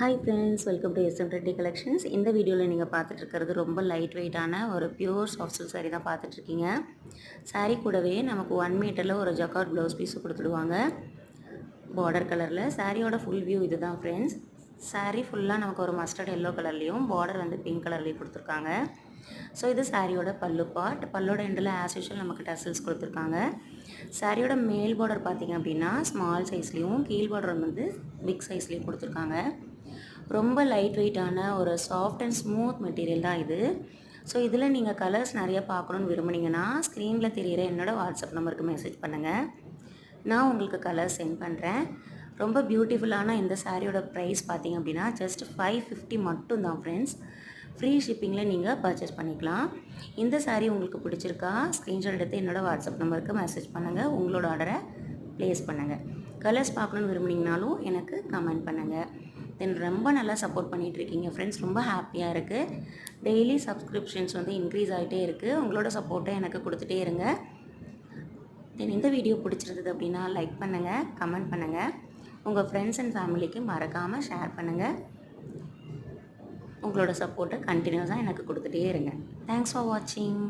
Hi friends, welcome to SM Reddy collections. இந்த வீடியோவில் நீங்கள் பார்த்துட்ருக்கிறது ரொம்ப லைட் வெயிட்டான ஒரு பியூர் சாஃப்ட் சில்க் சாரீ தான் பார்த்துட்ருக்கீங்க. சாரீ கூடவே நமக்கு 1 மீட்டரில் ஒரு ஜக்கார்ட் ப்ளவுஸ் பீஸு கொடுத்துடுவாங்க பார்டர் கலரில். சாரியோட ஃபுல் வியூ இது தான் ஃப்ரெண்ட்ஸ். சாரீ ஃபுல்லாக நமக்கு ஒரு மஸ்டர்ட் எல்லோ கலர்லேயும் பார்டர் வந்து பிங்க் கலர்லேயும் கொடுத்துருக்காங்க. ஸோ இது சாரியோட பல்லு பார்ட். பல்லோட எண்டில் ஆஸ் யூஷுவல் நமக்கு டசல்ஸ் கொடுத்துருக்காங்க. சாரியோட மேல் பார்டர் பார்த்திங்க அப்படின்னா ஸ்மால் சைஸ்லேயும், கீழ் பார்டர் வந்து பிக் சைஸ்லேயும் கொடுத்துருக்காங்க. ரொம்ப லைட் வெயிட்டான ஒரு சாஃப்ட் அண்ட் ஸ்மூத் மெட்டீரியல் தான் இது. ஸோ இதில் நீங்கள் கலர்ஸ் நிறைய பார்க்கணுன்னு விரும்புனீங்கன்னா ஸ்க்ரீனில் தெரிகிற என்னோடய வாட்ஸ்அப் நம்பருக்கு மெசேஜ் பண்ணுங்கள். நான் உங்களுக்கு கலர் சென்ட் பண்ணுறேன். ரொம்ப பியூட்டிஃபுல்லான இந்த சாரியோட ப்ரைஸ் பார்த்திங்க அப்படின்னா ஜஸ்ட் 550 மட்டும் தான் ஃப்ரெண்ட்ஸ். ஃப்ரீ ஷிப்பிங்கில் நீங்கள் பர்ச்சேஸ் பண்ணிக்கலாம். இந்த சாரீ உங்களுக்கு பிடிச்சிருக்கா ஸ்க்ரீன்ஷாட் எடுத்து என்னோடய வாட்ஸ்அப் நம்பருக்கு மெசேஜ் பண்ணுங்கள். உங்களோட ஆர்டரை ப்ளேஸ் பண்ணுங்கள். கலர்ஸ் பார்க்கணுன்னு விரும்புனீங்கனாலும் எனக்கு கமெண்ட் பண்ணுங்கள். தென் ரொம்ப நல்லா சப்போர்ட் பண்ணிகிட்ருக்கீங்க ஃப்ரெண்ட்ஸ். ரொம்ப ஹாப்பியாக இருக்குது. டெய்லி சப்ஸ்கிரிப்ஷன்ஸ் வந்து இன்க்ரீஸ் ஆகிட்டே இருக்குது. உங்களோட சப்போர்ட்டை எனக்கு கொடுத்துட்டே இருங்க. தென் இந்த வீடியோ பிடிச்சிருந்தது அப்படின்னா லைக் பண்ணுங்கள், கமெண்ட் பண்ணுங்கள். உங்கள் ஃப்ரெண்ட்ஸ் அண்ட் ஃபேமிலிக்கு மறக்காமல் ஷேர் பண்ணுங்கள். உங்களோட சப்போர்ட்டை கண்டினியூஸாக எனக்கு கொடுத்துட்டே இருங்க. தேங்க்ஸ் ஃபார் வாட்சிங்.